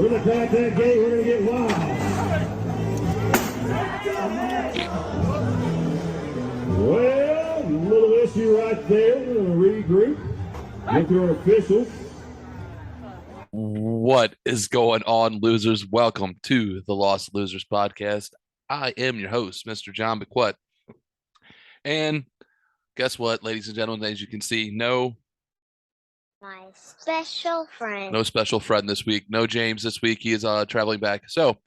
We're going to crack that gate. We're going to get wild. Well, little issue right there. We're going to regroup. Get through our officials. What is going on, losers? Welcome to the Lost Losers podcast. I am your host, Mr. John McQuett. And guess what, ladies and gentlemen, as you can see, no special friend this week. No James this week. He is traveling back. So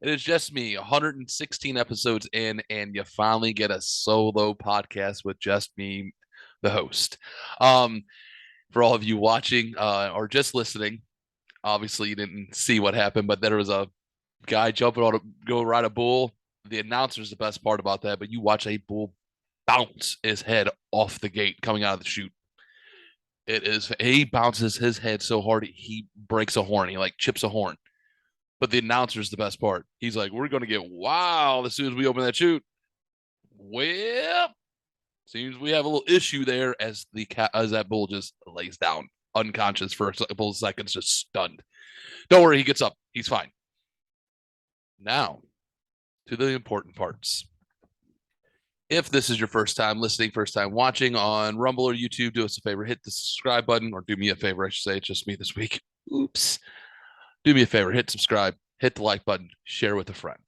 it is just me, 116 episodes in, and you finally get a solo podcast with just me, the host. For all of you watching or just listening, obviously you didn't see what happened, but there was a guy jumping on go ride a bull. The announcer's the best part about that, but you watch a bull bounce his head off the gate coming out of the chute. He bounces his head so hard he breaks a horn. He like chips a horn. But the announcer's the best part. He's like, we're going to get wild as soon as we open that chute. Well, seems we have a little issue there as that bull just lays down unconscious for a couple of seconds, just stunned. Don't worry, he gets up. He's fine. Now, to the important parts. If this is your first time listening, first time watching on Rumble or YouTube, do us a favor, hit the subscribe button, or do me a favor, I should say. It's just me this week. Oops. Do me a favor, hit subscribe, hit the like button, share with a friend.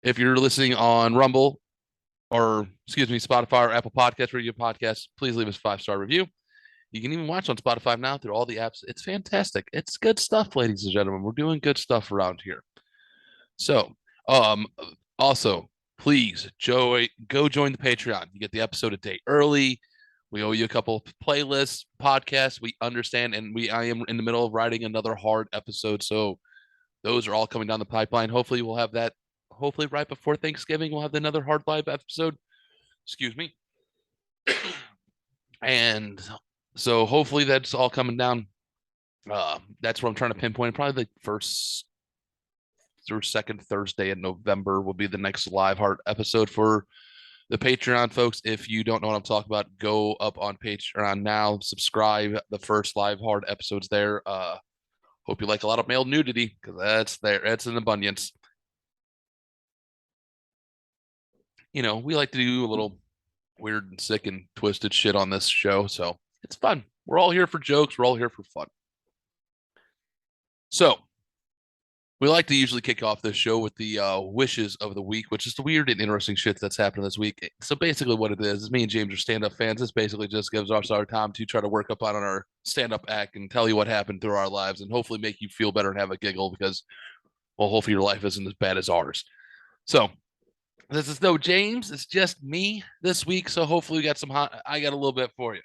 If you're listening on Rumble or, Spotify or Apple Podcasts, Radio Podcasts, please leave us a 5-star review. You can even watch on Spotify now through all the apps. It's fantastic. It's good stuff, ladies and gentlemen. We're doing good stuff around here. So, also, please go join the Patreon. You get the episode a day early. We owe you a couple of playlists, podcasts. We understand, and I am in the middle of writing another hard episode, so those are all coming down the pipeline. Hopefully, we'll have that. Hopefully, right before Thanksgiving, we'll have another hard live episode. Excuse me. And so hopefully that's all coming down. That's what I'm trying to pinpoint. Probably the first through second Thursday in November will be the next live hard episode for the Patreon folks. If you don't know what I'm talking about, go up on Patreon now, subscribe. The first live hard episodes there. Hope you like a lot of male nudity, because that's there. It's in abundance. You know, we like to do a little weird and sick and twisted shit on this show, so it's fun. We're all here for jokes. We're all here for fun. So we like to usually kick off this show with the wishes of the week, which is the weird and interesting shit that's happened this week. So basically what it is me and James are stand-up fans. This basically just gives us our time to try to work up on our stand-up act and tell you what happened through our lives and hopefully make you feel better and have a giggle because, well, hopefully your life isn't as bad as ours. So this is no James. It's just me this week. So hopefully we got I got a little bit for you.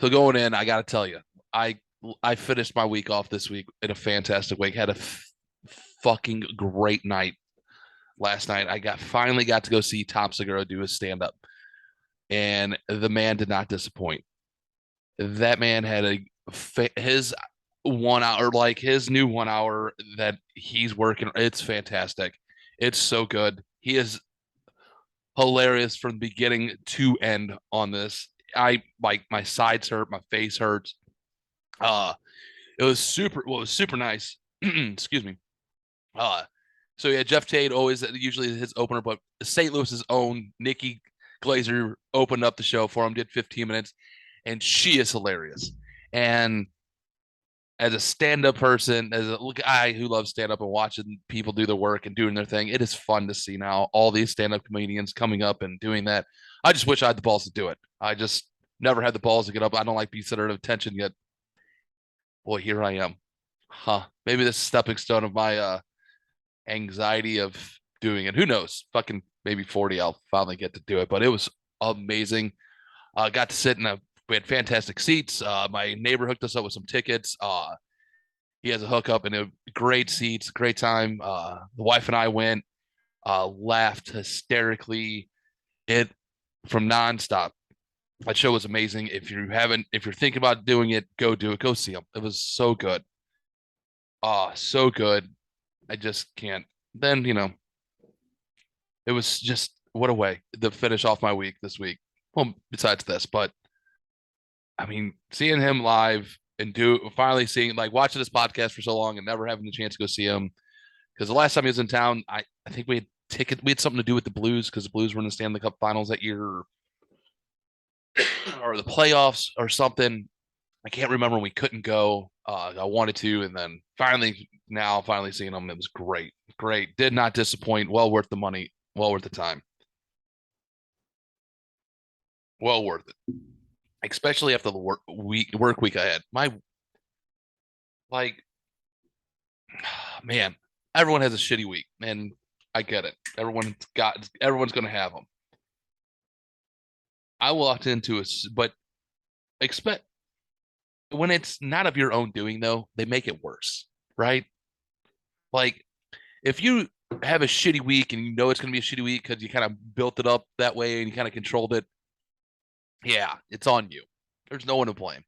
So going in, I got to tell you, I finished my week off this week in a fantastic week. Had a fucking great night last night. I finally got to go see Tom Segura do his stand-up, and the man did not disappoint. That man had his 1 hour, like his new 1 hour that he's working. It's fantastic. It's so good. He is hilarious from beginning to end on this. I like my sides hurt, my face hurts. It was super nice. Excuse me. So yeah, Jeff Tate usually his opener, but St. Louis's own Nikki Glazer opened up the show for him, did 15 minutes, and she is hilarious. And as a stand-up person, as a guy who loves stand-up and watching people do their work and doing their thing, it is fun to see now all these stand-up comedians coming up and doing that. I just wish I had the balls to do it. I just never had the balls to get up. I don't like being center of attention yet. Boy, here I am. Maybe this is a stepping stone of my anxiety of doing it. Who knows? Fucking maybe 40, I'll finally get to do it. But it was amazing. Got to sit we had fantastic seats. My neighbor hooked us up with some tickets. He has a hookup and great seats, great time. The wife and I went, laughed hysterically, from nonstop. That show was amazing. If you're thinking about doing it, go do it. Go see them. It was so good. So good. I just can't. Then, it was just what a way to finish off my week this week. Well, besides this, but I mean, seeing him live and finally seeing, like, watching this podcast for so long and never having the chance to go see him. Because the last time he was in town, I think we had something to do with the Blues because the Blues were in the Stanley Cup Finals that year, or the playoffs or something. I can't remember. We couldn't go. I wanted to, and then finally seeing him, it was great. Great. Did not disappoint. Well worth the money. Well worth the time. Well worth it. Especially after the work week I had. Like, man, everyone has a shitty week, and I get it. Everyone's gonna have them. I walked into but expect when it's not of your own doing, though, they make it worse, right? Like, if you have a shitty week and you know it's going to be a shitty week because you kind of built it up that way and you kind of controlled it, yeah, it's on you. There's no one to blame.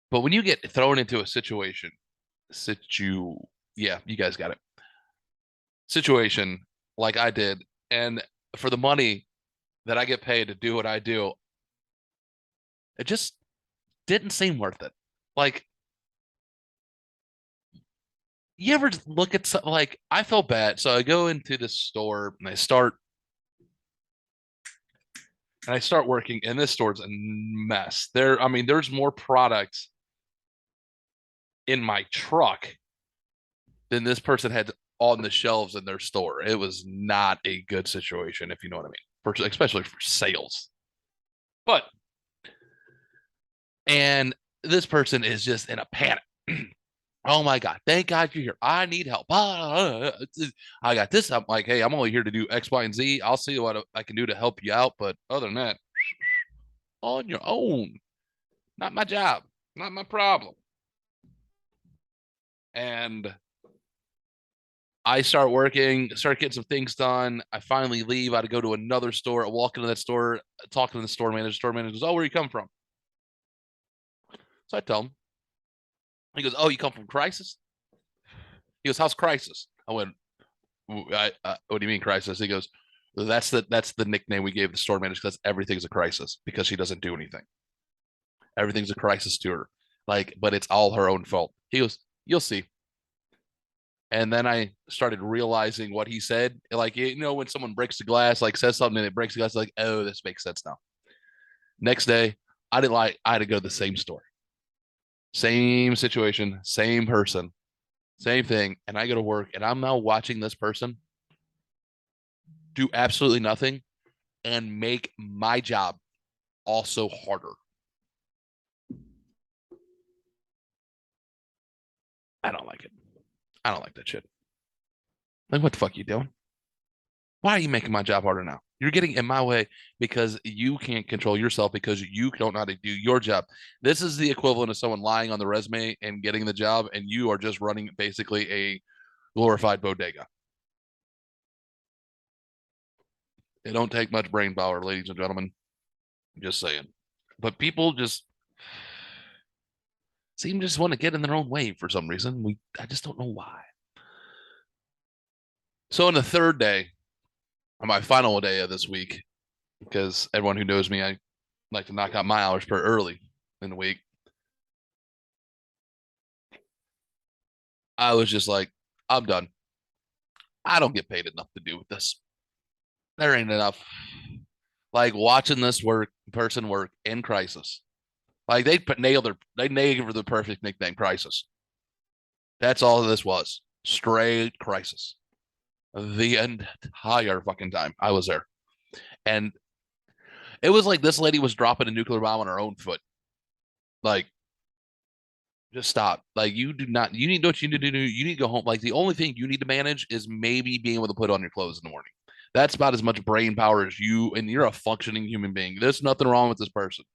But when you get thrown into a yeah, you guys got it. Situation like I did, and for the money that I get paid to do what I do, it just didn't seem worth it. Like, you ever look at something like, I felt bad. So I go into the store and I start working, and this store's a mess. There's more products in my truck than this person had on the shelves in their store. It was not a good situation, if you know what I mean, especially for sales. But, and this person is just in a panic. Oh my God, thank God you're here. I need help. I got this. I'm like, hey, I'm only here to do X, Y, and Z. I'll see what I can do to help you out. But other than that, on your own. Not my job. Not my problem. And I start working, start getting some things done. I finally leave. I had to go to another store. I walk into that store, talking to the store manager. Store manager goes, oh, where you come from? So I tell him. He goes, oh, you come from Crisis? He goes, how's Crisis? I went, what do you mean Crisis? He goes, that's the nickname we gave the store manager because everything's a crisis because she doesn't do anything. Everything's a crisis to her. Like, but it's all her own fault. He goes, you'll see. And then I started realizing what he said. Like, when someone breaks the glass, like says something and it breaks the glass, like, oh, this makes sense now. Next day, I had to go to the same store. Same situation, same person, same thing. And I go to work and I'm now watching this person do absolutely nothing and make my job also harder. I don't like it. I don't like that shit. Like, what the fuck are you doing? Why are you making my job harder now? You're getting in my way because you can't control yourself because you don't know how to do your job. This is the equivalent of someone lying on the resume and getting the job, and you are just running basically a glorified bodega. It don't take much brain power, ladies and gentlemen. Just saying. But people just seem to just want to get in their own way for some reason. I just don't know why. So on the third day, on my final day of this week, because everyone who knows me, I like to knock out my hours pretty early in the week. I was just like, I'm done. I don't get paid enough to do with this. There ain't enough. Like, watching this person work in Crisis. Like, they nailed the perfect nickname, Crisis. That's all this was. Straight Crisis. The entire fucking time I was there. And it was like this lady was dropping a nuclear bomb on her own foot. Like, just stop. Like, you need what you need to do. You need to go home. Like, the only thing you need to manage is maybe being able to put on your clothes in the morning. That's about as much brain power as you, and you're a functioning human being. There's nothing wrong with this person.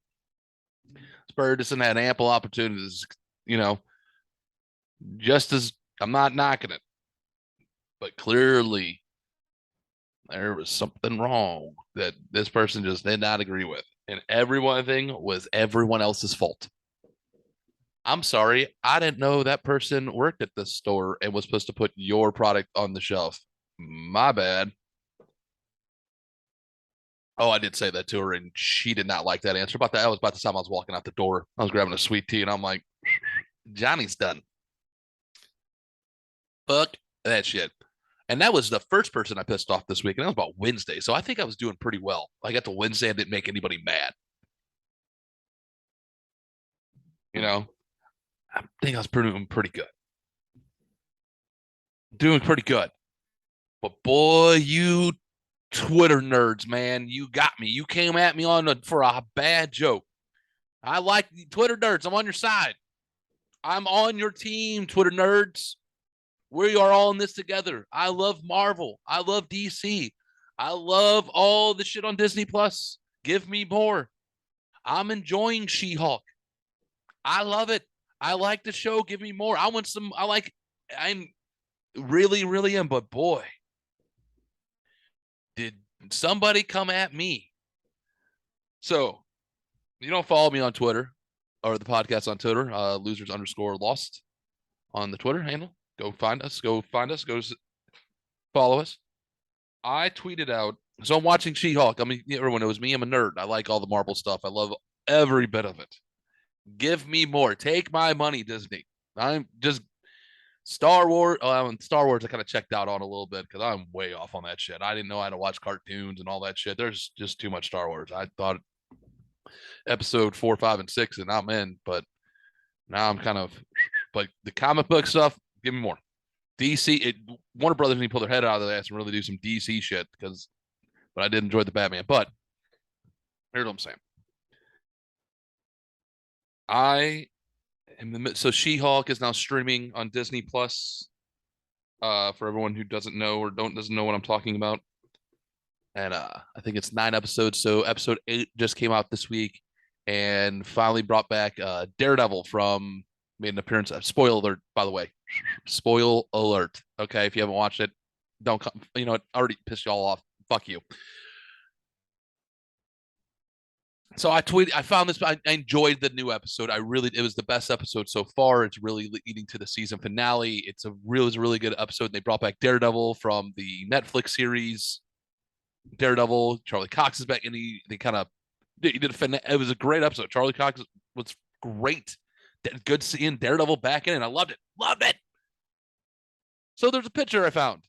Spurgeon had ample opportunities, just as I'm not knocking it, but clearly there was something wrong that this person just did not agree with. And everything was everyone else's fault. I'm sorry. I didn't know that person worked at this store and was supposed to put your product on the shelf. My bad. Oh, I did say that to her, and she did not like that answer. About that, I was about the time I was walking out the door. I was grabbing a sweet tea, and I'm like, Johnny's done. Fuck that shit. And that was the first person I pissed off this week, and that was about Wednesday. So I think I was doing pretty well. I got to Wednesday, I didn't make anybody mad. You know, I think I was pretty good, doing pretty good. But boy, you Twitter nerds, man, you got me. You came at me for a bad joke. I like Twitter nerds. I'm on your side. I'm on your team, Twitter nerds. We are all in this together. I love Marvel. I love DC. I love all the shit on Disney Plus. Give me more. I'm enjoying She-Hulk. I love it. I like the show. Give me more. I want some. I'm really, really am. But boy, did somebody come at me. So you don't follow me on Twitter or the podcast on Twitter, losers_lost on the Twitter handle. Go find us. Go follow us. I tweeted out. So I'm watching She-Hulk. I mean, everyone knows me. I'm a nerd. I like all the Marvel stuff. I love every bit of it. Give me more. Take my money, Disney. I'm just Star Wars. Star Wars, I kind of checked out on a little bit because I'm way off on that shit. I didn't know how to watch cartoons and all that shit. There's just too much Star Wars. I thought episode 4, 5, and 6, and I'm in. But now I'm kind of. But the comic book stuff, give me more. DC, Warner Brothers need to pull their head out of their ass and really do some DC shit because. But I did enjoy the Batman. But here's what I'm saying. So She-Hulk is now streaming on Disney Plus. For everyone who doesn't know or doesn't know what I'm talking about. And I think it's 9 episodes. So episode 8 just came out this week and finally brought back Daredevil made an appearance. Spoiler alert, by the way. Spoil alert. Okay, if you haven't watched it, don't come. You know, it already pissed y'all off. Fuck you. So I found this. I enjoyed the new episode. It was the best episode so far. It's really leading to the season finale. It was a really good episode. They brought back Daredevil from the Netflix series. Daredevil, Charlie Cox is back, and they kind of it was a great episode. Charlie Cox was great. Good seeing Daredevil back in, and I loved it. So there's a picture I found.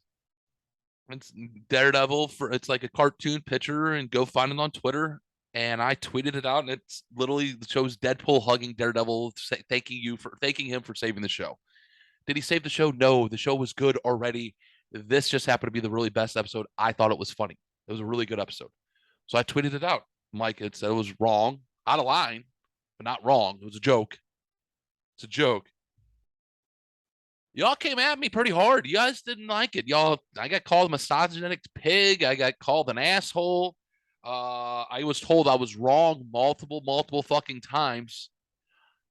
It's Daredevil it's like a cartoon picture, and go find it on Twitter. And I tweeted it out, and it's literally shows Deadpool hugging Daredevil, thanking him for saving the show. Did he save the show? No, the show was good already. This just happened to be the really best episode. I thought it was funny. It was a really good episode. So I tweeted it out. Mike had said it was wrong, out of line, but not wrong. It was a joke. It's a joke. Y'all came at me pretty hard. You guys didn't like it. I got called a misogynistic pig. I got called an asshole. I was told I was wrong multiple fucking times.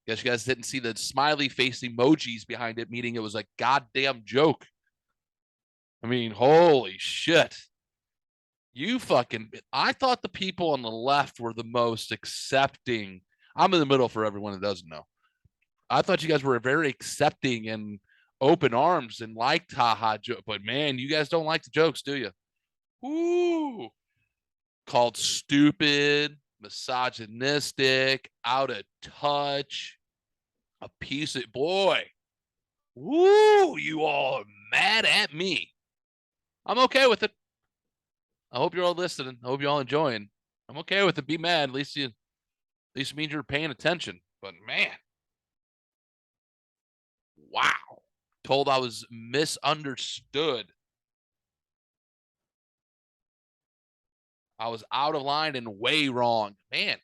Guess you guys didn't see the smiley face emojis behind it, meaning it was a goddamn joke. I mean, holy shit. I thought the people on the left were the most accepting. I'm in the middle for everyone that doesn't know. I thought you guys were very accepting and open arms and liked haha joke. But man, you guys don't like the jokes, do you? Ooh. Called stupid, misogynistic, out of touch, a piece of boy. Woo, you all are mad at me. I'm okay with it. I hope you're all listening. I hope you're all enjoying. I'm okay with it. Be mad. At least it means you're paying attention. But man, wow. Told I was misunderstood. I was out of line and way wrong. Man.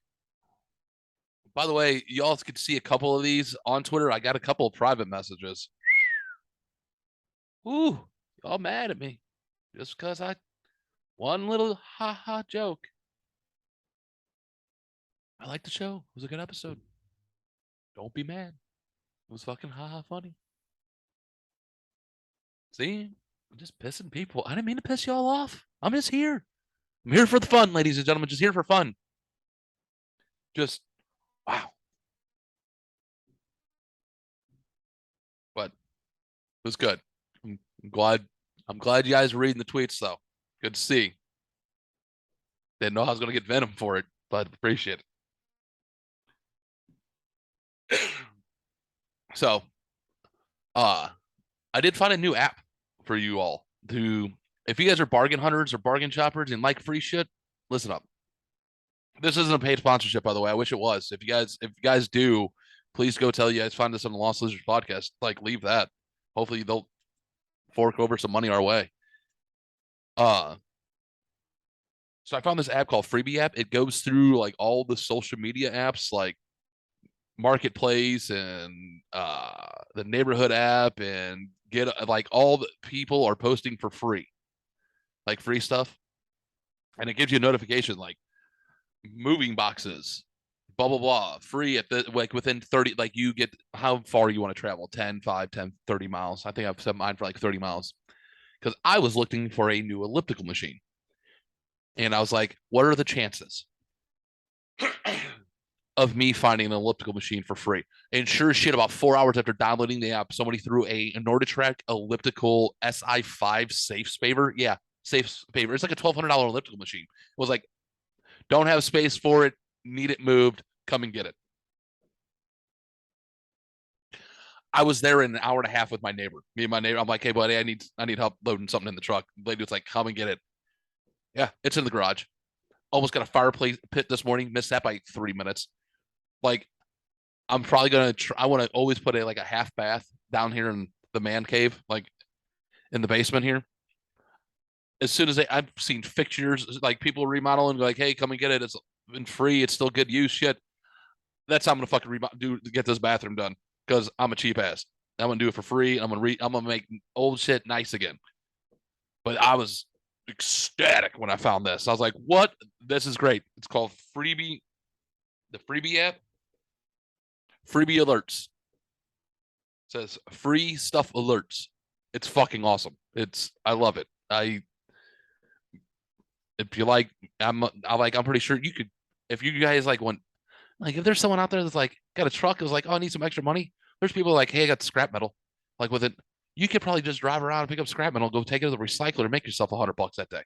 By the way, y'all could see a couple of these on Twitter. I got a couple of private messages. Ooh, y'all mad at me just because one little ha joke. I like the show. It was a good episode. Don't be mad. It was fucking ha funny. See, I'm just pissing people. I didn't mean to piss y'all off. I'm just here. I'm here for the fun, ladies and gentlemen. Just here for fun. Just wow. But it was good. I'm glad. I'm glad you guys are reading the tweets though. Good to see. Didn't know I was going to get venom for it, but appreciate it. So, uh, I did find a new app for you all to, if you guys are bargain hunters or bargain shoppers and like free shit, listen up. This isn't a paid sponsorship, by the way. I wish it was. If you guys do, please go tell you guys find us on the Lost Lizards podcast. Like, leave that. Hopefully they'll fork over some money our way. Uh, so I found this app called Freebie app. It goes through like all the social media apps like Marketplace and the neighborhood app and get like all the people are posting for free, like free stuff. And it gives you a notification like moving boxes, blah blah blah, free at the like within 30, like you get how far you want to travel, 10, 5, 10, 30 miles. I think I've set mine for like 30 miles because I was looking for a new elliptical machine. And I was like, what are the chances of me finding an elliptical machine for free? And sure as shit, about 4 hours after downloading the app, somebody threw a NordicTrack elliptical SI5 safe spaver. Yeah, safe spaver. It's like a $1,200 elliptical machine. It was like, don't have space for it, need it moved, come and get it. I was there in an hour and a half with my neighbor. Me and my neighbor. I'm like, hey buddy, I need help loading something in the truck. The lady was like, come and get it. Yeah, it's in the garage. Almost got a fireplace pit this morning. Missed that by 3 minutes. Like, I'm probably gonna. I want to always put a half bath down here in the man cave, like in the basement here. As soon as I've seen fixtures, like people remodeling, like, hey, come and get it. It's been free. It's still good use. Shit. That's how I'm gonna fucking do to get this bathroom done because I'm a cheap ass. I'm gonna do it for free. I'm gonna make old shit nice again. But I was ecstatic when I found this. I was like, what? This is great. It's called Freebie, the Freebie app. Freebie alerts. It says free stuff alerts. It's fucking awesome. I love it. If you like, I'm pretty sure you could, if you guys like want, like if there's someone out there that's like got a truck, is like, oh, I need some extra money. There's people like, hey, I got scrap metal. Like with it, you could probably just drive around and pick up scrap metal, go take it to the recycler, and make yourself $100 that day.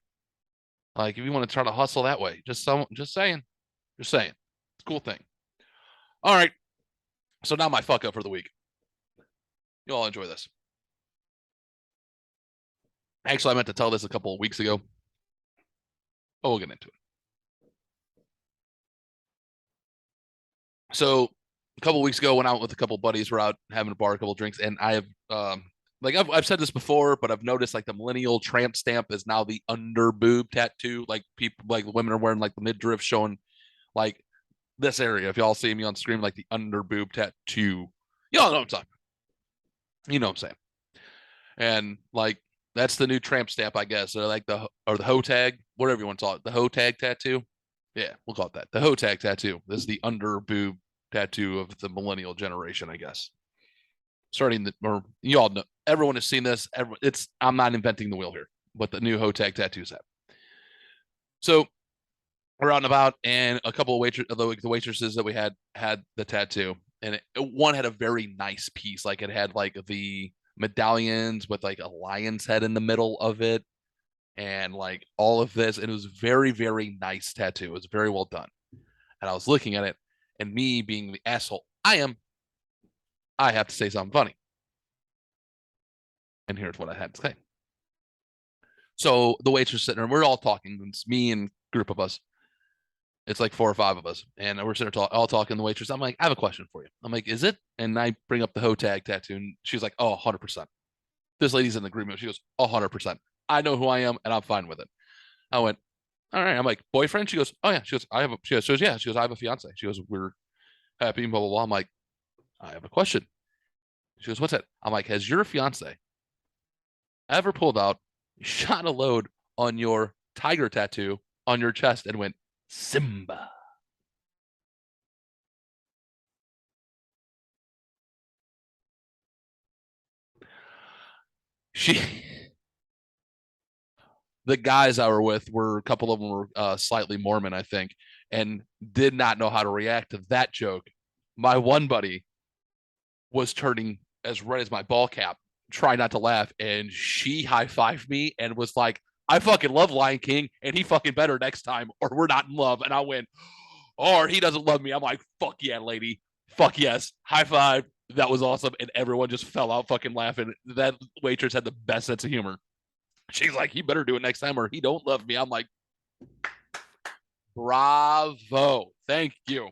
Like if you want to try to hustle that way, just saying, it's a cool thing. All right, so now my fuck up for the week. You all enjoy this. Actually, I meant to tell this a couple of weeks ago. Oh, we'll get into it. So a couple of weeks ago, went out with a couple of buddies. We're out having a bar, a couple of drinks, and I have like I've said this before, but I've noticed like the millennial tramp stamp is now the under boob tattoo. Like people, like women are wearing like the midriff showing like this area. If y'all see me on screen, like the under boob tattoo, y'all know what I'm talking. You know what I'm saying? And like that's the new tramp stamp, I guess. Or like the hoe tag, whatever you want to call it, the hoe tag tattoo. Yeah, we'll call it that. The hoe tag tattoo. This is the under boob tattoo of the millennial generation, I guess. Starting the, or you all know, everyone has seen this. I'm not inventing the wheel here, but the new hoe tag tattoos have. So we're out and about, and a couple of the waitresses that we had the tattoo, and one had a very nice piece. Like it had like the medallions with like a lion's head in the middle of it, and like all of this, and it was very very nice tattoo. It was very well done, and I was looking at it, and me being the asshole I am, I have to say something funny, and here's what I had to say. So the waitress sitting there, and we're all talking. It's me and a group of us. It's like 4 or 5 of us, and we're sitting there all talking. The waitress, I'm like, I have a question for you. I'm like, is it? And I bring up the hoe tag tattoo, and she's like, oh, 100%. This lady's in agreement. She goes, 100%. I know who I am, and I'm fine with it. I went, all right. I'm like, boyfriend? She goes, oh yeah. She goes, yeah. She goes, I have a fiance. She goes, we're happy, blah blah blah. I'm like, I have a question. She goes, what's that? I'm like, has your fiance ever pulled out, shot a load on your tiger tattoo on your chest, and went Simba? She, the guys I were with were a couple of them were slightly Mormon, I think, and did not know how to react to that joke. My one buddy was turning as red as my ball cap, trying not to laugh, and she high fived me and was like, I fucking love Lion King, and he fucking better next time, or we're not in love. And I went, or he doesn't love me. I'm like, fuck yeah, lady. Fuck yes. High five. That was awesome. And everyone just fell out fucking laughing. That waitress had the best sense of humor. She's like, you better do it next time, or he don't love me. I'm like, bravo. Thank you.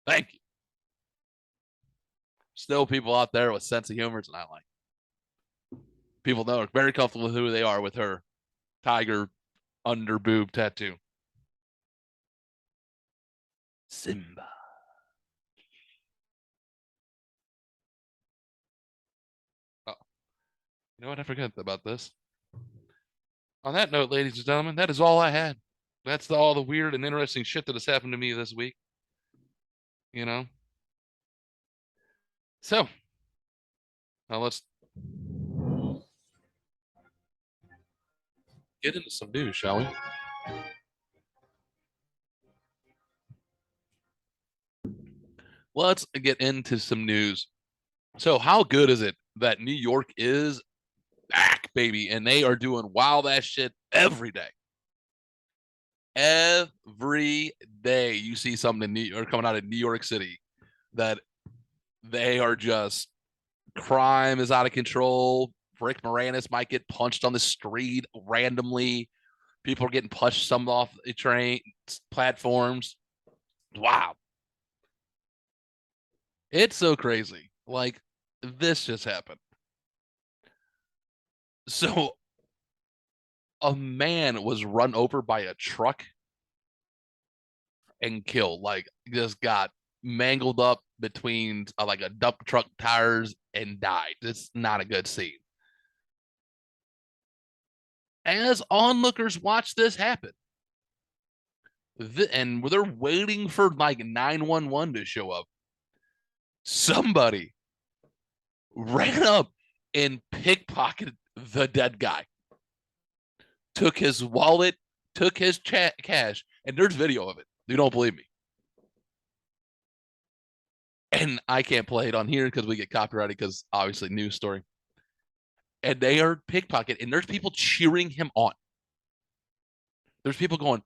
Thank you. Still people out there with sense of humor, and I like. People know are very comfortable with who they are with her tiger under boob tattoo. Simba. Oh, you know what? I forgot about this. On that note, ladies and gentlemen, that is all I had. That's all the weird and interesting shit that has happened to me this week. You know? So, now let's get into some news, shall we? Let's get into some news. So, how good is it that New York is back, baby? And they are doing wild ass shit every day. Every day you see something in New York coming out of New York City that they are just crime is out of control. Rick Moranis might get punched on the street randomly. People are getting punched some off the train platforms. Wow. It's so crazy. Like, this just happened. So, a man was run over by a truck and killed. Like, just got mangled up between like a dump truck tires and died. It's not a good scene. As onlookers watch this happen, and they're waiting for like 911 to show up, somebody ran up and pickpocketed the dead guy, took his wallet, took his cash, and there's video of it. You don't believe me? And I can't play it on here because we get copyrighted because obviously news story. And they are pickpocket, and there's people cheering him on. There's people going,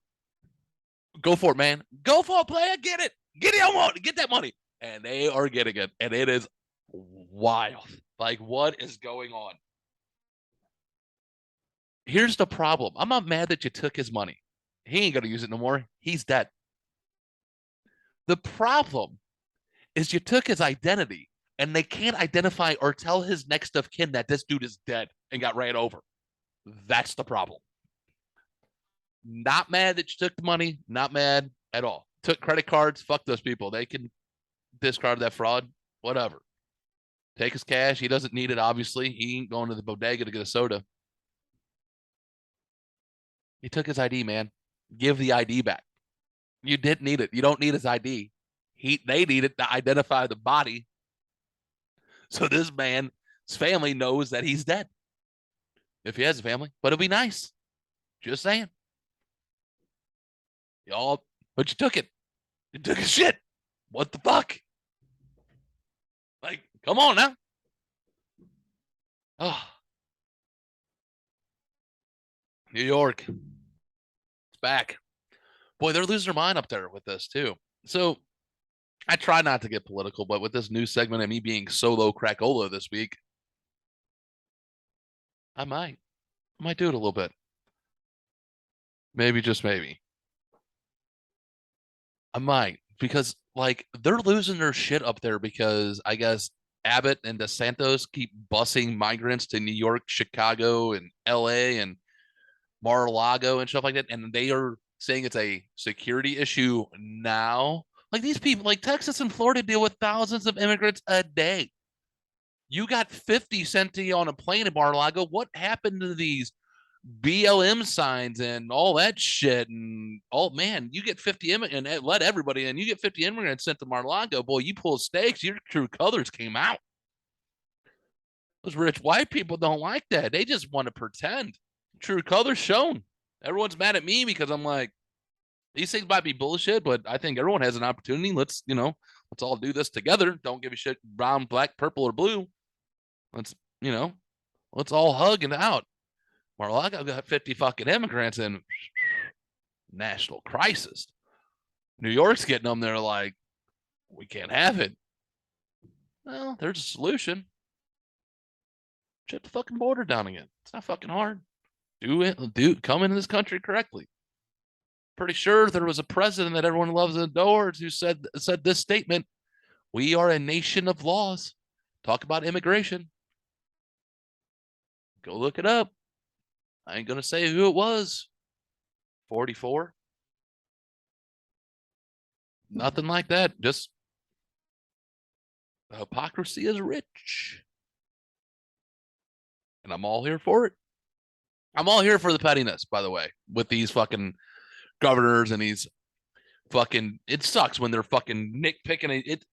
"Go for it, man! Go for it, player! Get it! Get it! Get that money!" And they are getting it, and it is wild. Like, what is going on? Here's the problem. I'm not mad that you took his money. He ain't gonna use it no more. He's dead. The problem is you took his identity, and they can't identify or tell his next of kin that this dude is dead and got ran over. That's the problem. Not mad that you took the money. Not mad at all. Took credit cards. Fuck those people. They can discard that fraud. Whatever. Take his cash. He doesn't need it, obviously. He ain't going to the bodega to get a soda. He took his ID, man. Give the ID back. You didn't need it. You don't need his ID. They need it to identify the body. So this man's family knows that he's dead. If he has a family, but it'll be nice. Just saying. Y'all, but you took it. You took his shit. What the fuck? Like, come on now. Oh. New York. It's back. Boy, they're losing their mind up there with this too. So I try not to get political, but with this new segment and me being solo crackola this week, I might do it a little bit. Maybe, just maybe. I might, because like they're losing their shit up there because I guess Abbott and DeSantis keep busing migrants to New York, Chicago, and LA and Mar-a-Lago and stuff like that. And they are saying it's a security issue now. Like, these people, like Texas and Florida, deal with thousands of immigrants a day. You got 50 sent to you on a plane in Mar-a-Lago. What happened to these BLM signs and all that shit? And oh man, you get 50 immigrants and let everybody in. You get 50 immigrants sent to Mar-a-Lago. Boy, you pull stakes, your true colors came out. Those rich white people don't like that. They just want to pretend. True colors shown. Everyone's mad at me because I'm like, these things might be bullshit, but I think everyone has an opportunity. Let's all do this together. Don't give a shit brown, black, purple, or blue. Let's, let's all hug and out. Mar-a-Lago got 50 fucking immigrants in national crisis. New York's getting them. They're like, we can't have it. Well, there's a solution. Shut the fucking border down again. It's not fucking hard. Do it. Come into this country correctly. Pretty sure there was a president that everyone loves and adores who said this statement: "We are a nation of laws." Talk about immigration. Go look it up. I ain't gonna say who it was. 44. Nothing like that. Just hypocrisy is rich. And I'm all here for it. I'm all here for the pettiness, by the way, with these fucking governors and these fucking. It sucks when they're fucking nitpicking it.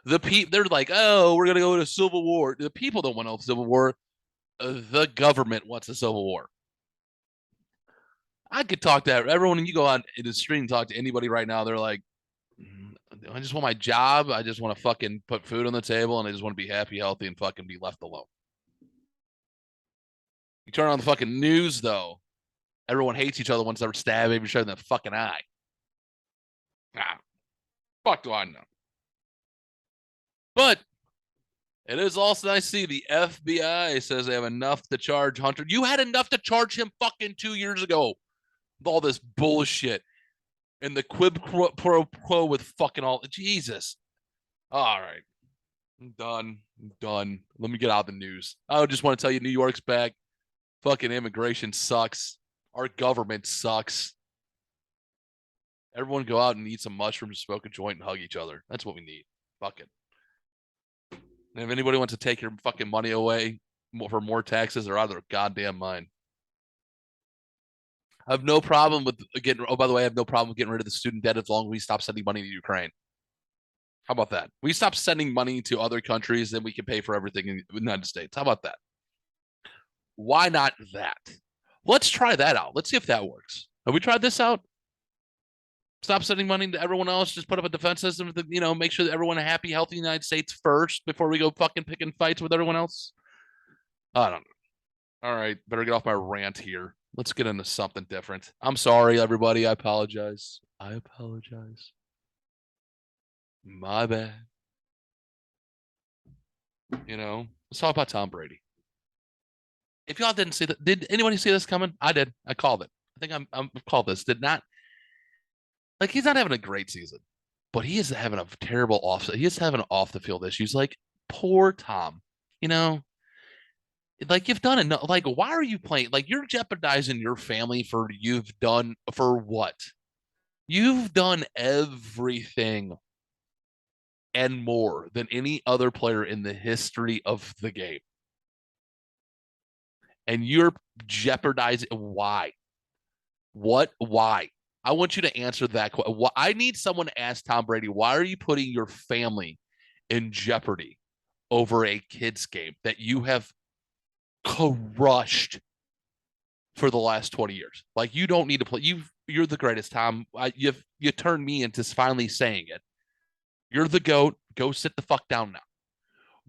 They're like, oh, we're gonna go to civil war. The people don't want a civil war. The government wants a civil war. I could talk to everyone, and you go on in the street and talk to anybody right now. They're like, I just want my job. I just want to fucking put food on the table, and I just want to be happy, healthy, and fucking be left alone. You turn on the fucking news, though. Everyone hates each other once they're stabbing each other in the fucking eye. Ah, fuck do I know? But it is also nice to see the FBI says they have enough to charge Hunter. You had enough to charge him fucking 2 years ago with all this bullshit and the quid pro quo with fucking all. Jesus. All right. I'm done. Let me get out of the news. I just want to tell you New York's back. Fucking immigration sucks. Our government sucks. Everyone go out and eat some mushrooms, smoke a joint, and hug each other. That's what we need. Fuck it. And if anybody wants to take your fucking money away for more taxes, they're out of their goddamn mind. I have no problem with getting. Oh, by the way, I have no problem with getting rid of the student debt as long as we stop sending money to Ukraine. How about that? We stop sending money to other countries, then we can pay for everything in the United States. How about that? Why not that? Let's try that out. Let's see if that works. Have we tried this out? Stop sending money to everyone else. Just put up a defense system to, make sure that everyone is happy, healthy in the United States first before we go fucking picking fights with everyone else. I don't know. All right, better get off my rant here. Let's get into something different. I'm sorry, everybody. I apologize. My bad. Let's talk about Tom Brady. If y'all didn't see that, did anybody see this coming? I did. I called it. I think I'm called this. Did not. Like, he's not having a great season, but he is having a terrible off. He is having off the field issues. Like, poor Tom. Like, you've done enough. Like, why are you playing? Like, you're jeopardizing your family for what? You've done everything and more than any other player in the history of the game. And you're jeopardizing. Why? What? Why? I want you to answer that question. I need someone to ask Tom Brady, why are you putting your family in jeopardy over a kids game that you have crushed for the last 20 years? Like, you don't need to play. You're the greatest, Tom. You turned me into finally saying it. You're the GOAT. Go sit the fuck down now.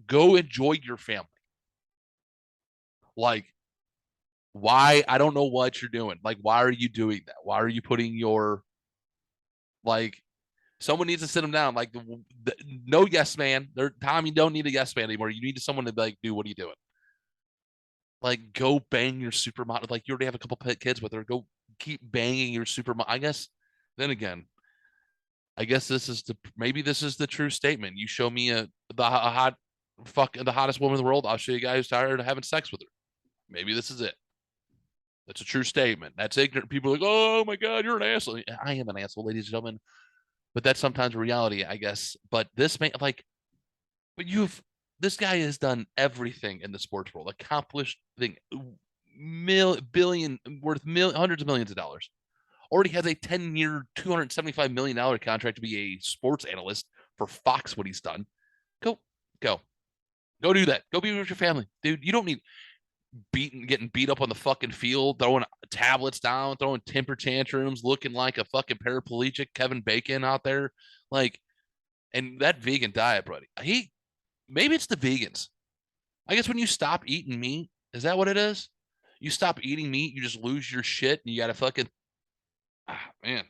Go enjoy your family. Like, why? I don't know what you're doing. Like, why are you doing that? Why are you putting someone needs to sit him down. Like, no yes man. Tom, you don't need a yes man anymore. You need someone to like, dude, what are you doing? Like, go bang your supermodel. Like, you already have a couple kids with her. Go keep banging your supermodel. I guess. Then again, I guess maybe this is the true statement. You show me the hottest woman in the world. I'll show you a guy who's tired of having sex with her. Maybe this is it. That's a true statement. That's ignorant. People are like, oh my God, you're an asshole. I am an asshole, ladies and gentlemen. But that's sometimes reality, I guess. But this guy has done everything in the sports world, accomplished thing, hundreds of millions of dollars. Already has a 10-year, $275 million contract to be a sports analyst for Fox. What he's done. Go do that. Go be with your family, dude. You don't need getting beat up on the fucking field, throwing tablets down, throwing temper tantrums, looking like a fucking paraplegic Kevin Bacon out there. Like, and that vegan diet, buddy. Maybe it's the vegans. I guess when you stop eating meat, is that what it is? You stop eating meat, you just lose your shit, and you gotta fucking man.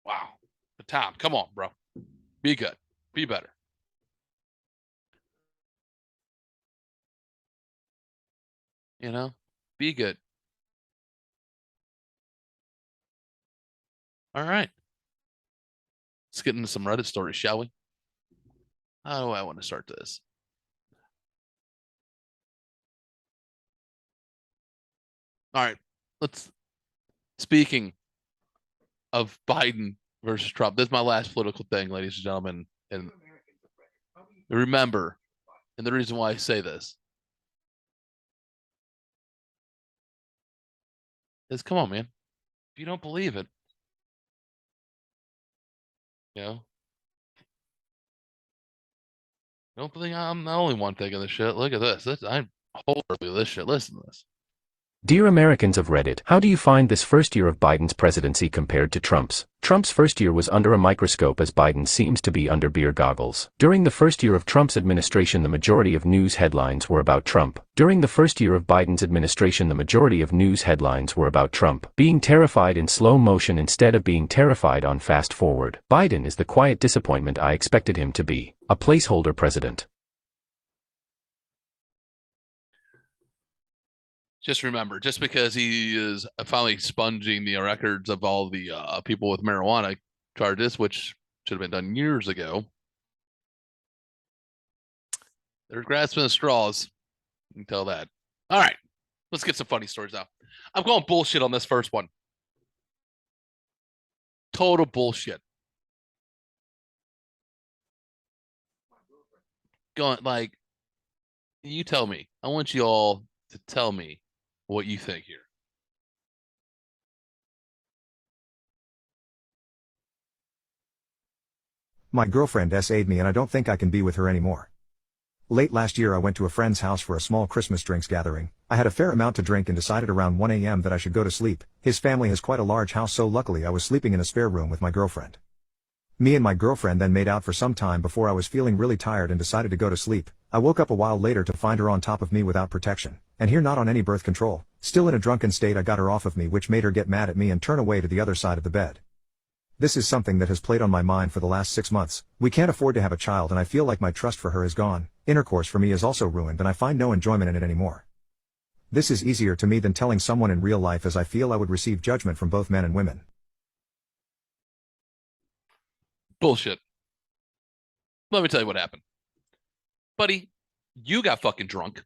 Wow. But Tom, come on, bro. Be good. Be better. You know? Be good. All right. Let's get into some Reddit stories, shall we? How do I want to start this? All right. Let's speaking of Biden versus Trump. This is my last political thing, ladies and gentlemen. And remember, and the reason why I say this is come on, man. If you don't believe it, you know, don't believe I'm not only one thing of this shit. Look at this. I'm wholeheartedly this shit. Listen to this. Dear Americans of Reddit, how do you find this first year of Biden's presidency compared to Trump's? Trump's first year was under a microscope as Biden seems to be under beer goggles. During the first year of Trump's administration, the majority of news headlines were about Trump. During the first year of Biden's administration, the majority of news headlines were about Trump being terrified in slow motion instead of being terrified on fast forward. Biden is the quiet disappointment I expected him to be, a placeholder president. Just remember, just because he is finally expunging the records of all the people with marijuana charges, which should have been done years ago, they're grasping at straws. You can tell that. All right, let's get some funny stories now. I'm going bullshit on this first one. Total bullshit. Going like, you tell me. I want you all to tell me what you think here. My girlfriend SA'd me and I don't think I can be with her anymore. Late last year I went to a friend's house for a small Christmas drinks gathering. I had a fair amount to drink and decided around 1 a.m. that I should go to sleep. His family has quite a large house, so luckily I was sleeping in a spare room with my girlfriend. Me and my girlfriend then made out for some time before I was feeling really tired and decided to go to sleep. I woke up a while later to find her on top of me without protection, and here not on any birth control. Still in a drunken state, I got her off of me, which made her get mad at me and turn away to the other side of the bed. This is something that has played on my mind for the last 6 months. We can't afford to have a child and I feel like my trust for her is gone. Intercourse for me is also ruined and I find no enjoyment in it anymore. This is easier to me than telling someone in real life, as I feel I would receive judgment from both men and women. Bullshit. Let me tell you what happened. Buddy, you got fucking drunk.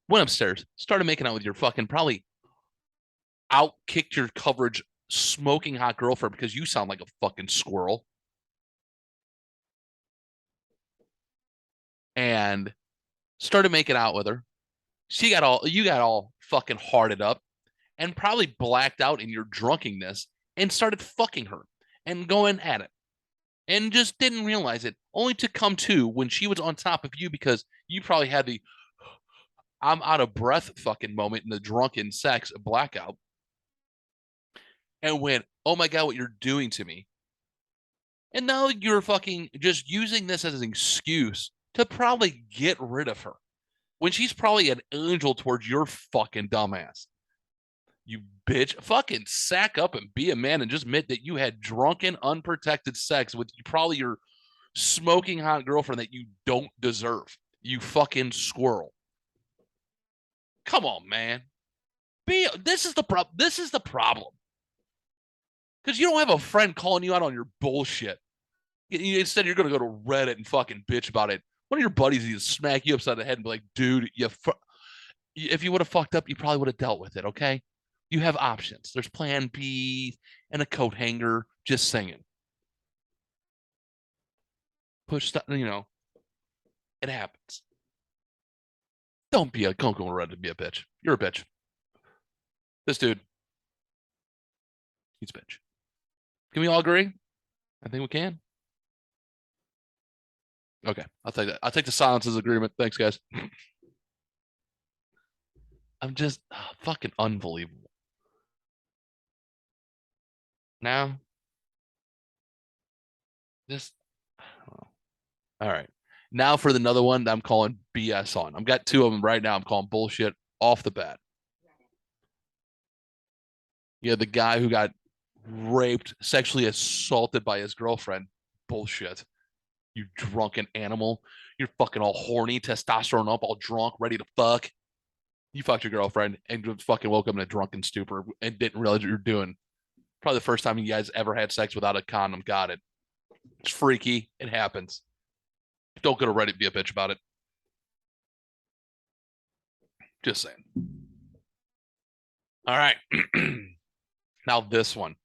Went upstairs, started making out with your fucking probably outkicked your coverage smoking hot girlfriend because you sound like a fucking squirrel. And started making out with her. You got all fucking hearted up and probably blacked out in your drunkenness and started fucking her and going at it and just didn't realize it, only to come to when she was on top of you because you probably had the I'm out of breath fucking moment in the drunken sex blackout and went, oh my God, what you're doing to me. And now you're fucking just using this as an excuse to probably get rid of her when she's probably an angel towards your fucking dumbass. You bitch. Fucking sack up and be a man and just admit that you had drunken, unprotected sex with probably your smoking hot girlfriend that you don't deserve. You fucking squirrel. Come on, man. This is the problem. This is the problem. Because you don't have a friend calling you out on your bullshit. Instead, you're going to go to Reddit and fucking bitch about it. One of your buddies is smack you upside the head and be like, dude, if you would have fucked up, you probably would have dealt with it, okay? You have options. There's plan B and a coat hanger. Just saying. Push stuff, it happens. Don't go to Reddit and be a bitch. You're a bitch. This dude, he's a bitch. Can we all agree? I think we can. Okay, I'll take that. I'll take the silence as agreement. Thanks, guys. I'm just fucking unbelievable. Now, this, all right. Now for another one that I'm calling BS on. I've got two of them right now. I'm calling bullshit off the bat. Yeah, the guy who got raped, sexually assaulted by his girlfriend. Bullshit. You drunken animal. You're fucking all horny, testosterone up, all drunk, ready to fuck. You fucked your girlfriend and just fucking woke up in a drunken stupor and didn't realize what you were doing. Probably the first time you guys ever had sex without a condom. Got it. It's freaky. It happens. Don't go to Reddit, be a bitch about it. Just saying. All right. Now this one.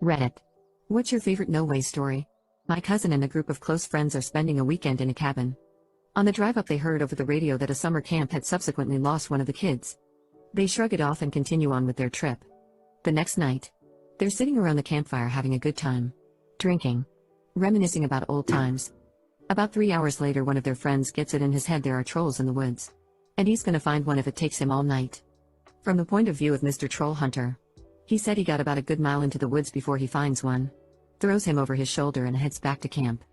Reddit. What's your favorite no way story? My cousin and a group of close friends are spending a weekend in a cabin. On the drive up, they heard over the radio that a summer camp had subsequently lost one of the kids. They shrug it off and continue on with their trip. The next night, they're sitting around the campfire having a good time, drinking, reminiscing about old times. About 3 hours later, one of their friends gets it in his head there are trolls in the woods, and he's gonna find one if it takes him all night. From the point of view of Mr. Troll Hunter, he said he got about a good mile into the woods before he finds one, throws him over his shoulder and heads back to camp.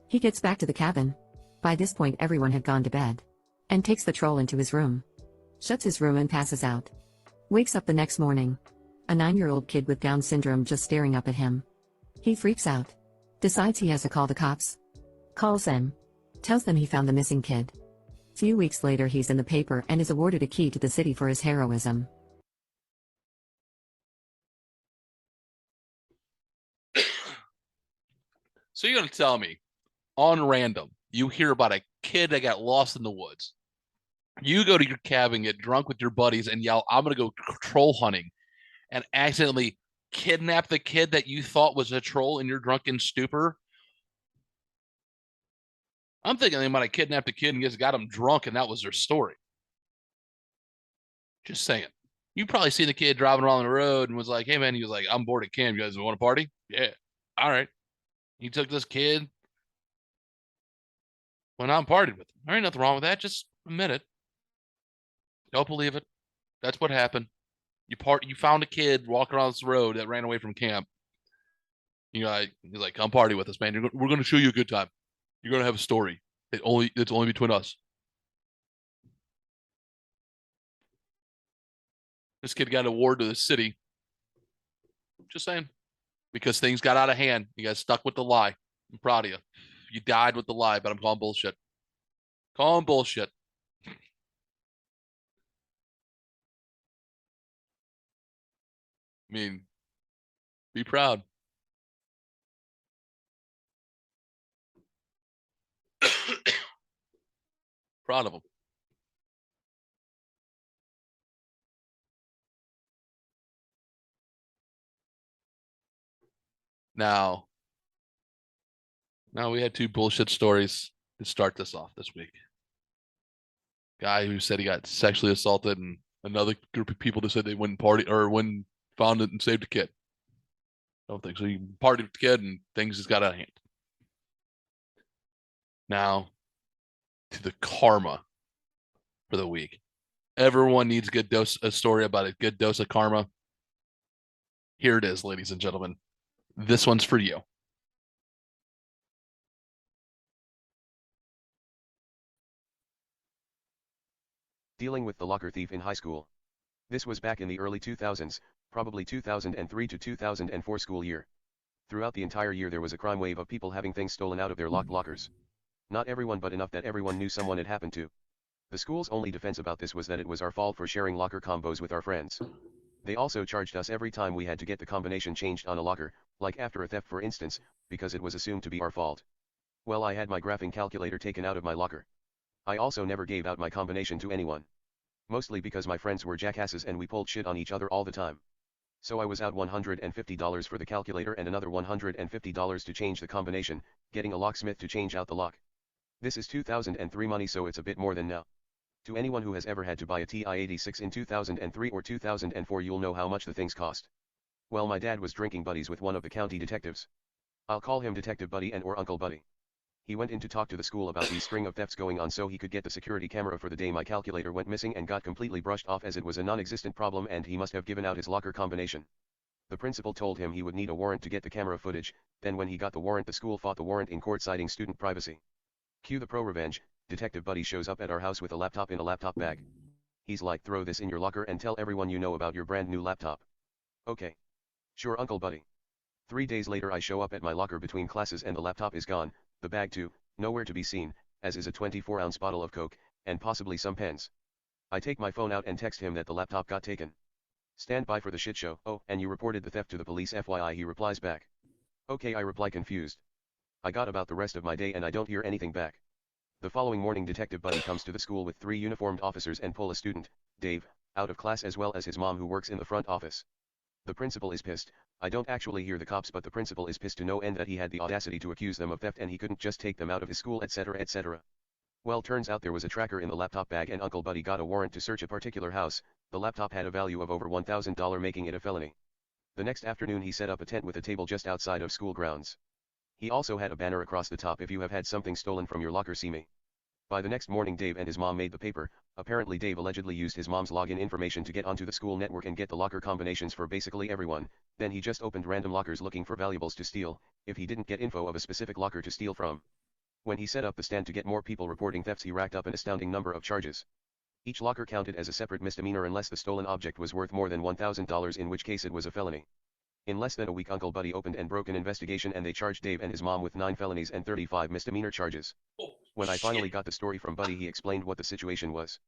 He gets back to the cabin. By this point everyone had gone to bed, and takes the troll into his room. Shuts his room and passes out. Wakes up the next morning. A 9-year-old kid with Down syndrome just staring up at him. He freaks out. Decides he has to call the cops. Calls them. Tells them he found the missing kid. Few weeks later he's in the paper and is awarded a key to the city for his heroism. So you're going to tell me, on random, you hear about a kid that got lost in the woods. You go to your cabin, get drunk with your buddies, and yell, I'm going to go troll hunting, and accidentally kidnap the kid that you thought was a troll in your drunken stupor? I'm thinking they might have kidnapped a kid and just got him drunk, and that was their story. Just saying. You probably seen the kid driving around the road and was like, hey, man, he was like, I'm bored at camp. You guys want to party? Yeah. All right. He took this kid, went out and partied with him. There ain't nothing wrong with that. Just admit it. Don't believe it. That's what happened. You found a kid walking around this road that ran away from camp. He's like, come party with us, man. We're going to show you a good time. You're going to have a story. It's only between us. This kid got an award to the city. Just saying. Because things got out of hand. You guys stuck with the lie. I'm proud of you. You died with the lie, but I'm calling bullshit. Calling bullshit. I mean, be proud. Proud of them. Now we had two bullshit stories to start this off this week. Guy who said he got sexually assaulted, and another group of people that said they wouldn't party or wouldn't found it and saved a kid. I don't think so. He partied with the kid and things just got out of hand. Now to the karma for the week. Everyone needs a story about a good dose of karma. Here it is, ladies and gentlemen. This one's for you. Dealing with the locker thief in high school. This was back in the early 2000s, probably 2003 to 2004 school year. Throughout the entire year there was a crime wave of people having things stolen out of their locked lockers. Not everyone, but enough that everyone knew someone it happened to. The school's only defense about this was that it was our fault for sharing locker combos with our friends. They also charged us every time we had to get the combination changed on a locker, like after a theft for instance, because it was assumed to be our fault. Well, I had my graphing calculator taken out of my locker. I also never gave out my combination to anyone. Mostly because my friends were jackasses and we pulled shit on each other all the time. So I was out $150 for the calculator and another $150 to change the combination, getting a locksmith to change out the lock. This is 2003 money, so it's a bit more than now. To anyone who has ever had to buy a TI-86 in 2003 or 2004, you'll know how much the things cost. Well, my dad was drinking buddies with one of the county detectives. I'll call him Detective Buddy and or Uncle Buddy. He went in to talk to the school about these string of thefts going on so he could get the security camera for the day my calculator went missing and got completely brushed off as it was a non-existent problem and he must have given out his locker combination. The principal told him he would need a warrant to get the camera footage, then when he got the warrant the school fought the warrant in court citing student privacy. Cue the pro-revenge. Detective Buddy shows up at our house with a laptop in a laptop bag. He's like, throw this in your locker and tell everyone you know about your brand new laptop. Okay. Sure, Uncle Buddy. 3 days later I show up at my locker between classes and the laptop is gone, the bag too, nowhere to be seen, as is a 24-ounce bottle of Coke, and possibly some pens. I take my phone out and text him that the laptop got taken. Stand by for the shit show. Oh, and you reported the theft to the police FYI, he replies back. Okay, I reply confused. I got about the rest of my day and I don't hear anything back. The following morning Detective Buddy comes to the school with 3 uniformed officers and pull a student, Dave, out of class as well as his mom who works in the front office. The principal is pissed. I don't actually hear the cops but the principal is pissed to no end that he had the audacity to accuse them of theft and he couldn't just take them out of his school etc etc. Well, turns out there was a tracker in the laptop bag and Uncle Buddy got a warrant to search a particular house. The laptop had a value of over $1,000 making it a felony. The next afternoon he set up a tent with a table just outside of school grounds. He also had a banner across the top, if you have had something stolen from your locker see me. By the next morning Dave and his mom made the paper. Apparently Dave allegedly used his mom's login information to get onto the school network and get the locker combinations for basically everyone. Then he just opened random lockers looking for valuables to steal, if he didn't get info of a specific locker to steal from. When he set up the stand to get more people reporting thefts he racked up an astounding number of charges. Each locker counted as a separate misdemeanor unless the stolen object was worth more than $1,000, in which case it was a felony. In less than a week Uncle Buddy opened and broke an investigation and they charged Dave and his mom with 9 felonies and 35 misdemeanor charges. When I finally got the story from Buddy he explained what the situation was.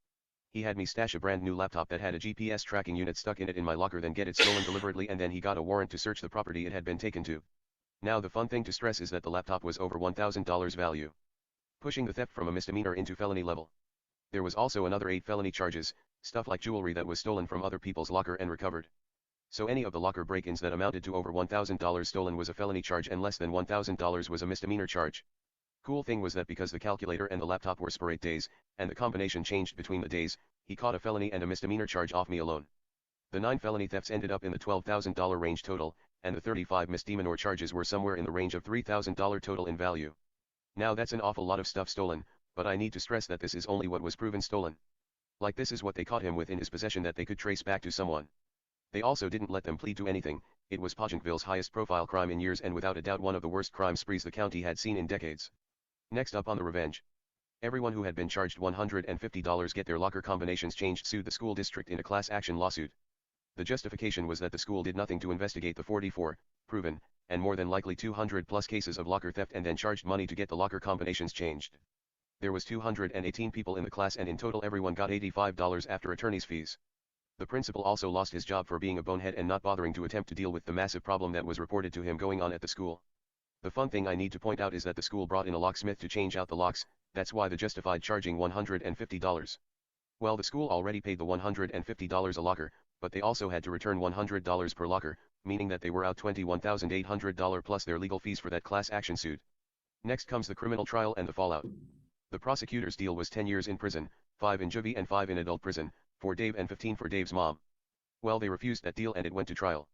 He had me stash a brand new laptop that had a GPS tracking unit stuck in it in my locker, then get it stolen deliberately, and then he got a warrant to search the property it had been taken to. Now the fun thing to stress is that the laptop was over $1,000 value, pushing the theft from a misdemeanor into felony level. There was also another 8 felony charges, stuff like jewelry that was stolen from other people's locker and recovered. So any of the locker break-ins that amounted to over $1,000 stolen was a felony charge and less than $1,000 was a misdemeanor charge. Cool thing was that because the calculator and the laptop were separate days, and the combination changed between the days, he caught a felony and a misdemeanor charge off me alone. The 9 felony thefts ended up in the $12,000 range total, and the 35 misdemeanor charges were somewhere in the range of $3,000 total in value. Now that's an awful lot of stuff stolen, but I need to stress that this is only what was proven stolen. Like, this is what they caught him with in his possession that they could trace back to someone. They also didn't let them plead to anything. It was Pageantville's highest profile crime in years and without a doubt one of the worst crime sprees the county had seen in decades. Next up on the revenge. Everyone who had been charged $150 get their locker combinations changed sued the school district in a class action lawsuit. The justification was that the school did nothing to investigate the 44, proven, and more than likely 200 plus cases of locker theft and then charged money to get the locker combinations changed. There was 218 people in the class and in total everyone got $85 after attorney's fees. The principal also lost his job for being a bonehead and not bothering to attempt to deal with the massive problem that was reported to him going on at the school. The fun thing I need to point out is that the school brought in a locksmith to change out the locks. That's why they justified charging $150. Well, the school already paid the $150 a locker, but they also had to return $100 per locker, meaning that they were out $21,800 plus their legal fees for that class action suit. Next comes the criminal trial and the fallout. The prosecutor's deal was 10 years in prison, 5 in juvie and 5 in adult prison, for Dave and 15 for Dave's mom. Well, they refused that deal and it went to trial.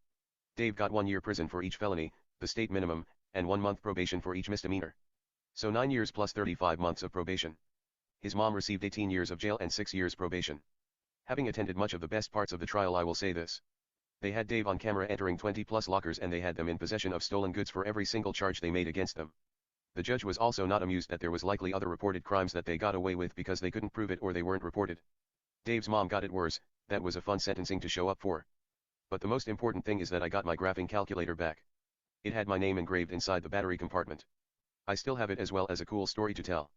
Dave got 1 year prison for each felony, the state minimum, and 1 month probation for each misdemeanor. So 9 years plus 35 months of probation. His mom received 18 years of jail and 6 years probation. Having attended much of the best parts of the trial, I will say this. They had Dave on camera entering 20 plus lockers and they had them in possession of stolen goods for every single charge they made against them. The judge was also not amused that there was likely other reported crimes that they got away with because they couldn't prove it or they weren't reported. Dave's mom got it worse. That was a fun sentencing to show up for. But the most important thing is that I got my graphing calculator back. It had my name engraved inside the battery compartment. I still have it as well as a cool story to tell.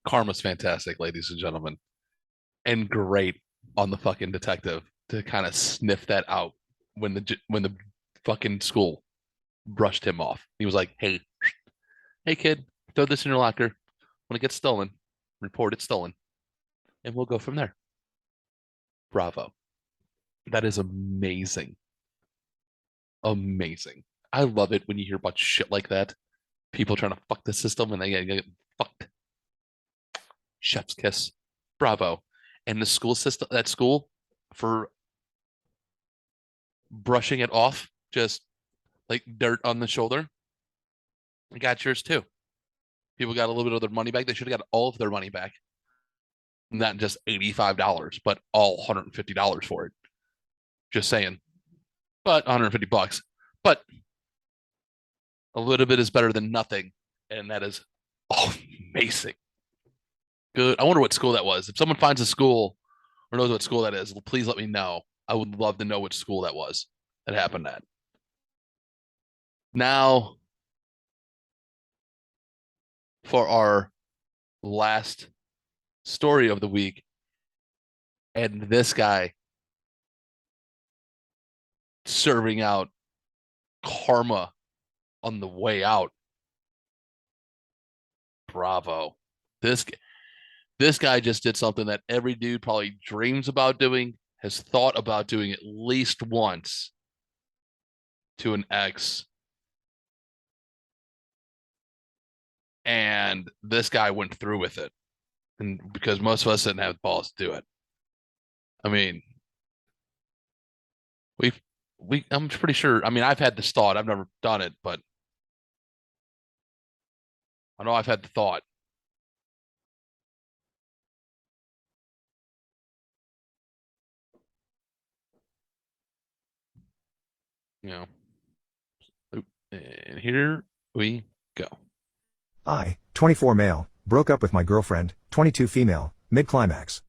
Karma's fantastic, ladies and gentlemen. And great on the fucking detective to kind of sniff that out when the fucking school brushed him off. He was like, hey kid, throw this in your locker. When it gets stolen, report it stolen. And we'll go from there. Bravo. That is amazing. Amazing. I love it when you hear about shit like that. People trying to fuck the system and they get fucked. Chef's kiss. Bravo. And the school system, that school, for brushing it off, just like dirt on the shoulder, I got yours too. People got a little bit of their money back. They should have got all of their money back. Not just $85, but all $150 for it. Just saying. But $150. But a little bit is better than nothing. And that is amazing. Good. I wonder what school that was. If someone finds a school or knows what school that is, please let me know. I would love to know which school that was that happened at. Now, for our last story of the week, and this guy serving out karma on the way out. Bravo. This guy just did something that every dude probably dreams about doing, has thought about doing at least once to an ex. And this guy went through with it. And because most of us didn't have the balls to do it. I mean, I'm pretty sure. I mean, I've had this thought. I've never done it, but I know I've had the thought. You know. And here we go. I, 24 male, broke up with my girlfriend, 22 female, mid-climax.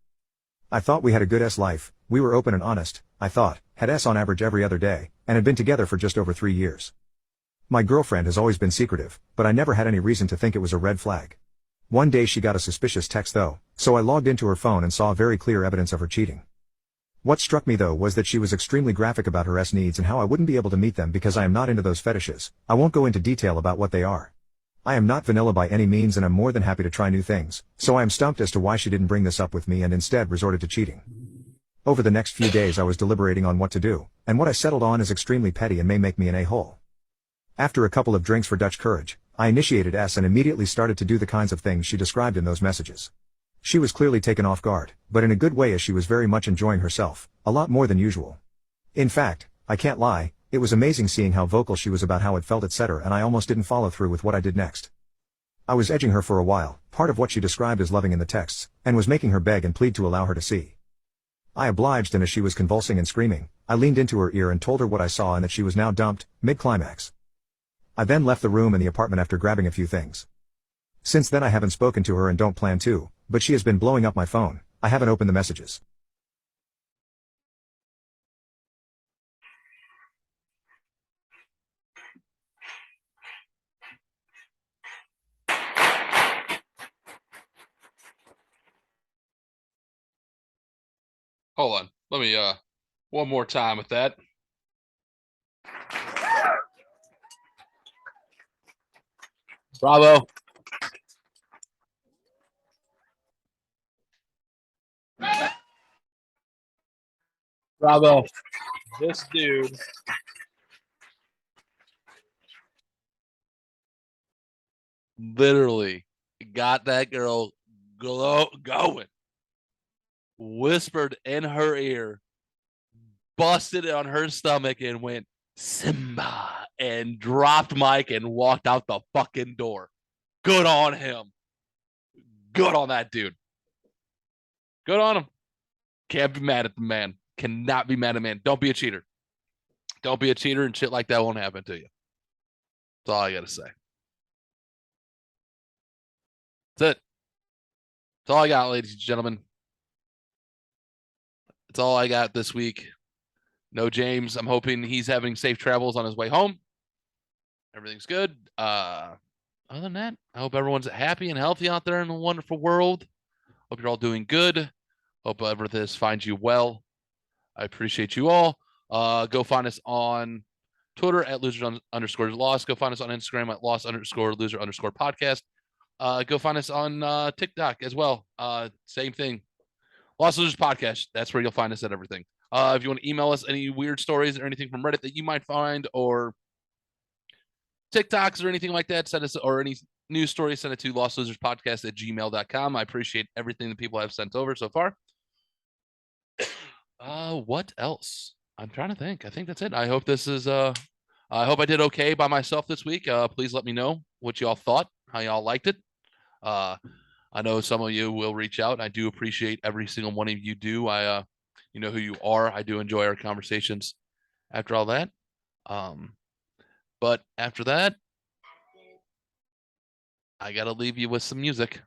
I thought we had a good life, we were open and honest, I thought, had on average every other day, and had been together for just over 3 years. My girlfriend has always been secretive, but I never had any reason to think it was a red flag. One day she got a suspicious text though, so I logged into her phone and saw very clear evidence of her cheating. What struck me though was that she was extremely graphic about her needs and how I wouldn't be able to meet them because I am not into those fetishes. I won't go into detail about what they are. I am not vanilla by any means and I'm more than happy to try new things, so I am stumped as to why she didn't bring this up with me and instead resorted to cheating. Over the next few days I was deliberating on what to do, and what I settled on is extremely petty and may make me an a-hole. After a couple of drinks for Dutch courage, I initiated and immediately started to do the kinds of things she described in those messages. She was clearly taken off guard, but in a good way as she was very much enjoying herself, a lot more than usual. In fact, I can't lie, it was amazing seeing how vocal she was about how it felt etc. and I almost didn't follow through with what I did next. I was edging her for a while, part of what she described as loving in the texts, and was making her beg and plead to allow her to see. I obliged and as she was convulsing and screaming, I leaned into her ear and told her what I saw and that she was now dumped, mid-climax. I then left the room and the apartment after grabbing a few things. Since then I haven't spoken to her and don't plan to, but she has been blowing up my phone. I haven't opened the messages. Hold on. Let me one more time with that. Bravo. Bravo. This dude literally got that girl going. Whispered in her ear, busted on her stomach and went, Simba, and dropped Mike and walked out the fucking door. Good on him. Good on that dude. Good on him. Can't be mad at the man. Cannot be mad at the man. Don't be a cheater. Don't be a cheater and shit like that won't happen to you. That's all I got to say. That's it. That's all I got, ladies and gentlemen. That's all I got this week. No James. I'm hoping he's having safe travels on his way home. Everything's good. Other than that, I hope everyone's happy and healthy out there in the wonderful world. Hope you're all doing good. Hope everything finds you well. I appreciate you all. Go find us on Twitter at losers_lost. Go find us on Instagram at lost_loser_podcast. Go find us on TikTok as well. Same thing. Lost Losers Podcast. That's where you'll find us at everything. If you want to email us any weird stories or anything from Reddit that you might find, or TikToks or anything like that, send us, or any news stories, send it to lostloserspodcast@gmail.com. I appreciate everything that people have sent over so far. What else? I'm trying to think. I think that's it. I hope this is I hope I did okay by myself this week. Please let me know what y'all thought, how y'all liked it. I know some of you will reach out. I do appreciate every single one of you do. You know who you are. I do enjoy our conversations after all that. But after that, I got to leave you with some music.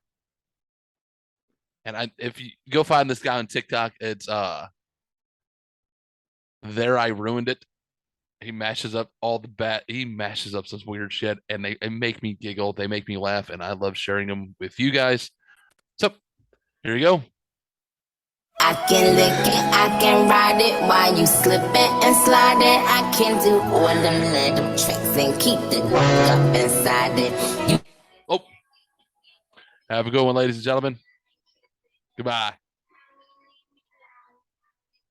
And if you go find this guy on TikTok, it's There I Ruined It. He mashes up he mashes up some weird shit, and they make me giggle. They make me laugh, and I love sharing them with you guys. So here you go. I can lick it, I can ride it while you slipping and sliding. I can do all them little tricks and keep the dick up inside it. Oh, have a good one, ladies and gentlemen. Goodbye.